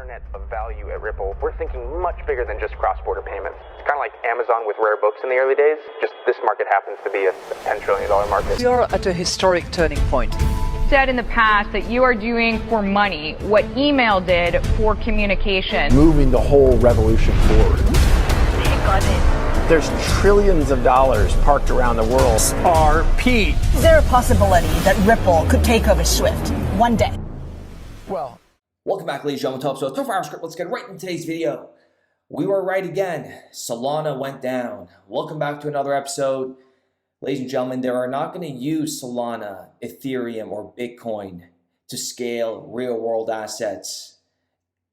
internet of value at Ripple, we're thinking much bigger than just cross-border payments. It's kind of like Amazon with rare books in the early days, just this market happens to be a $10 trillion market. We are at a historic turning point. Said in the past that you are doing for money what email did for communication. Moving the whole revolution forward. Take on it. There's trillions of dollars parked around the world. XRP. Is there a possibility that Ripple could take over Swift one day? Well, welcome back, ladies and gentlemen, to episode 24 script. Let's get right into today's video. We were right again. Solana went down. Welcome back to another episode. Ladies and gentlemen, they are not going to use Solana, Ethereum, or Bitcoin to scale real-world assets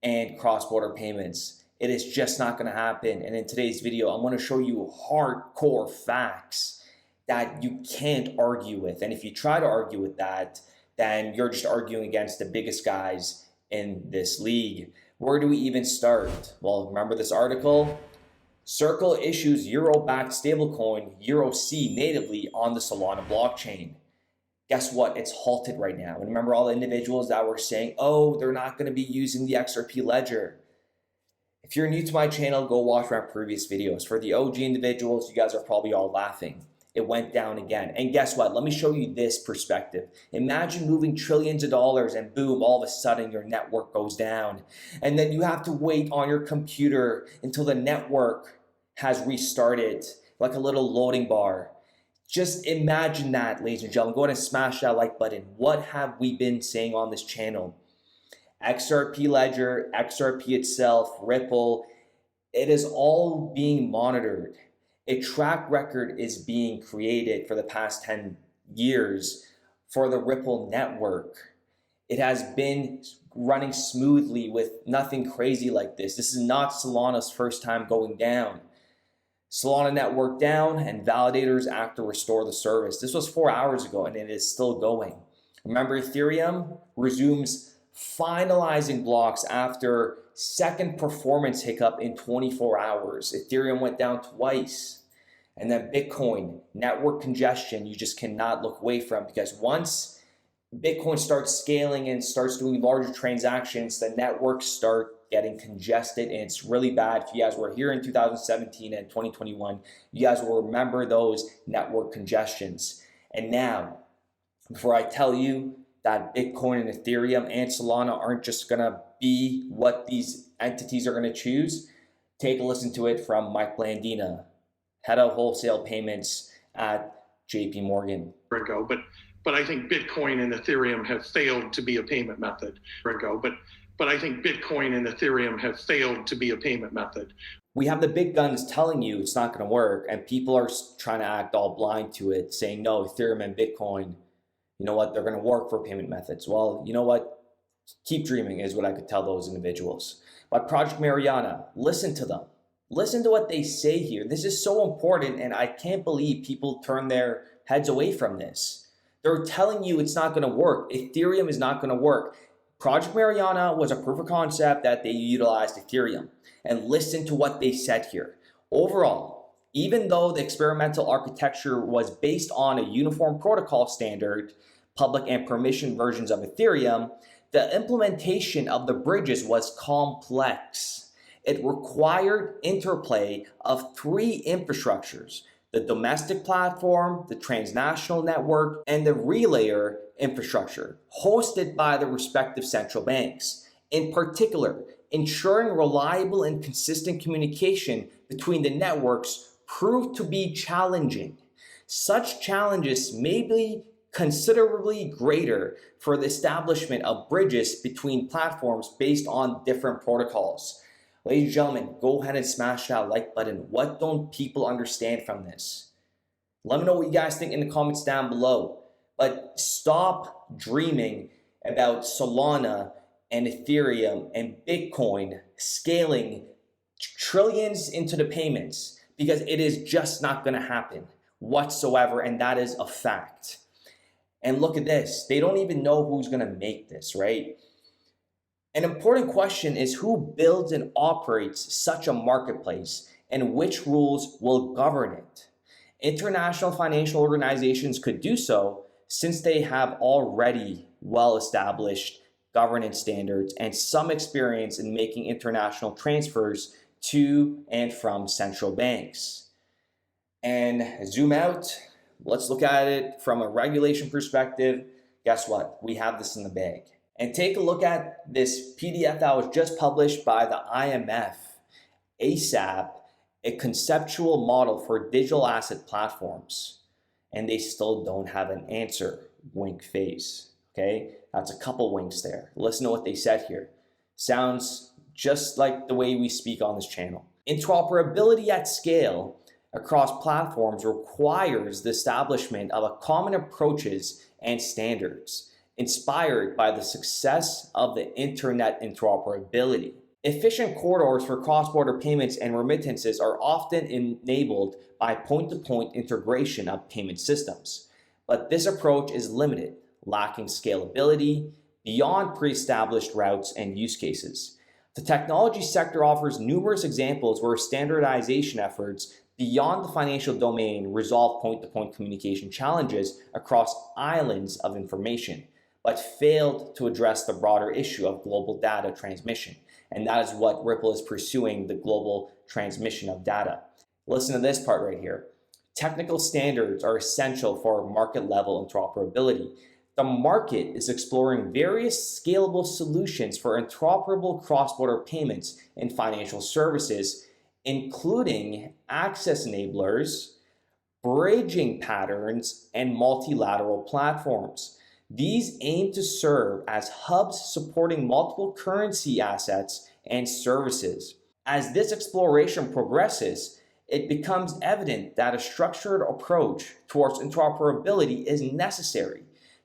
and cross-border payments. It is just not going to happen. And in today's video, I'm going to show you hardcore facts that you can't argue with. And if you try to argue with that, then you're just arguing against the biggest guys in this league. Where do we even start? Well, remember this article? Circle issues euro-backed stablecoin EURC natively on the Solana blockchain. Guess what? It's halted right now. And remember all the individuals that were saying, oh, they're not going to be using the XRP ledger. If you're new to my channel, go watch my previous videos. For the OG individuals, you guys are probably all laughing. It went down again. And guess what? Let me show you this perspective. Imagine moving trillions of dollars and boom, all of a sudden your network goes down. And then you have to wait on your computer until the network has restarted, like a little loading bar. Just imagine that, ladies and gentlemen. Go ahead and smash that like button. What have we been saying on this channel? XRP ledger, XRP itself, Ripple, it is all being monitored. A track record is being created for the past 10 years for the Ripple network. It has been running smoothly with nothing crazy like this. This is not Solana's first time going down. Solana network down and validators act to restore the service. This was 4 hours ago and it is still going. Remember, Ethereum resumes finalizing blocks after second performance hiccup in 24 hours. Ethereum went down twice. And then Bitcoin, network congestion, you just cannot look away from, because once Bitcoin starts scaling and starts doing larger transactions, the networks start getting congested, and it's really bad. If you guys were here in 2017 and 2021, you guys will remember those network congestions. And now, before I tell you that Bitcoin and Ethereum and Solana aren't just gonna be what these entities are gonna choose, take a listen to it from Mike Blandina, head of wholesale payments at JP Morgan. But I think Bitcoin and Ethereum have failed to be a payment method. But I think Bitcoin and Ethereum have failed to be a payment method. We have the big guns telling you it's not going to work, and people are trying to act all blind to it, saying, no, Ethereum and Bitcoin, you know what, they're going to work for payment methods. Well, you know what? Keep dreaming is what I could tell those individuals. But Project Mariana, listen to them. Listen to what they say here. This is so important, and I can't believe people turn their heads away from this. They're telling you it's not going to work. Ethereum is not going to work. Project Mariana was a proof of concept that they utilized Ethereum. And listen to what they said here. Overall, even though the experimental architecture was based on a uniform protocol standard, public and permission versions of Ethereum, the implementation of the bridges was complex. It required interplay of three infrastructures: the domestic platform, the transnational network, and the relayer infrastructure hosted by the respective central banks. In particular, ensuring reliable and consistent communication between the networks proved to be challenging. Such challenges may be considerably greater for the establishment of bridges between platforms based on different protocols. Ladies and gentlemen, go ahead and smash that like button. What don't people understand from this? Let me know what you guys think in the comments down below. But stop dreaming about Solana and Ethereum and Bitcoin scaling trillions into the payments, because it is just not going to happen whatsoever, and that is a fact. And look at this. They don't even know who's going to make this, right? An important question is who builds and operates such a marketplace, and which rules will govern it. International financial organizations could do so, since they have already well-established governance standards, and some experience in making international transfers to and from central banks. And zoom out, let's look at it from a regulation perspective. Guess what? We have this in the bag. And take a look at this PDF that was just published by the IMF, ASAP, a conceptual model for digital asset platforms. And they still don't have an answer. Wink face. Okay, that's a couple winks there. Listen to what they said here. Sounds just like the way we speak on this channel. Interoperability at scale across platforms requires the establishment of a common approaches and standards inspired by the success of the internet interoperability. Efficient corridors for cross-border payments and remittances are often enabled by point-to-point integration of payment systems. But this approach is limited, lacking scalability beyond pre-established routes and use cases. The technology sector offers numerous examples where standardization efforts beyond the financial domain resolve point-to-point communication challenges across islands of information, but failed to address the broader issue of global data transmission. And that is what Ripple is pursuing, the global transmission of data. Listen to this part right here. Technical standards are essential for market-level interoperability. The market is exploring various scalable solutions for interoperable cross-border payments and financial services, including access enablers, bridging patterns, and multilateral platforms. These aim to serve as hubs supporting multiple currency assets and services. As this exploration progresses, it becomes evident that a structured approach towards interoperability is necessary.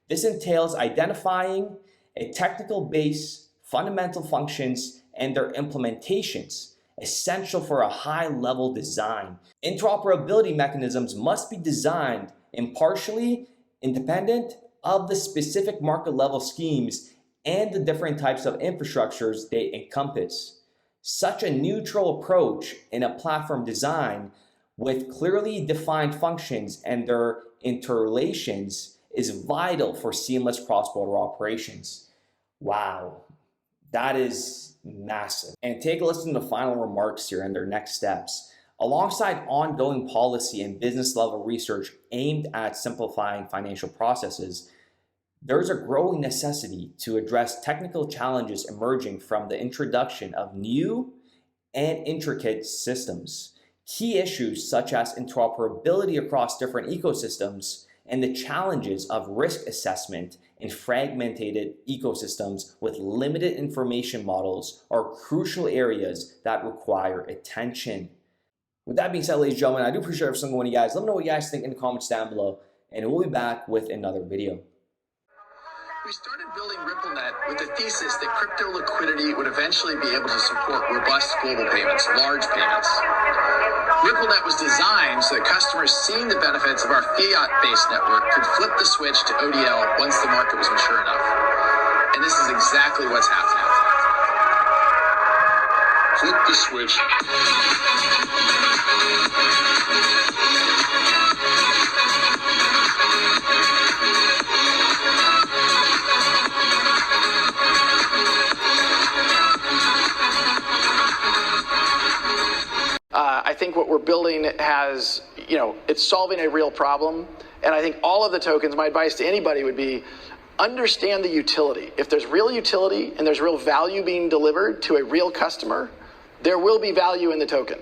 This entails identifying a technical base, fundamental functions, and their implementations, essential for a high-level design. Interoperability mechanisms must be designed impartially, independent of the specific market-level schemes and the different types of infrastructures they encompass. Such a neutral approach in a platform design with clearly defined functions and their interrelations is vital for seamless cross-border operations. Wow, that is massive. And take a listen to the final remarks here and their next steps. Alongside ongoing policy and business level research aimed at simplifying financial processes, there's a growing necessity to address technical challenges emerging from the introduction of new and intricate systems. Key issues such as interoperability across different ecosystems and the challenges of risk assessment in fragmented ecosystems with limited information models are crucial areas that require attention. With that being said, ladies and gentlemen, I do appreciate every single one of you guys. Let me know what you guys think in the comments down below, and we'll be back with another video. We started building RippleNet with the thesis that crypto liquidity would eventually be able to support robust global payments, large payments. RippleNet was designed so that customers seeing the benefits of our fiat-based network could flip the switch to ODL once the market was mature enough. And this is exactly what's happening. Flip the switch. I think what we're building has, it's solving a real problem. And I think all of the tokens, my advice to anybody would be, understand the utility. If there's real utility and there's real value being delivered to a real customer, there will be value in the token.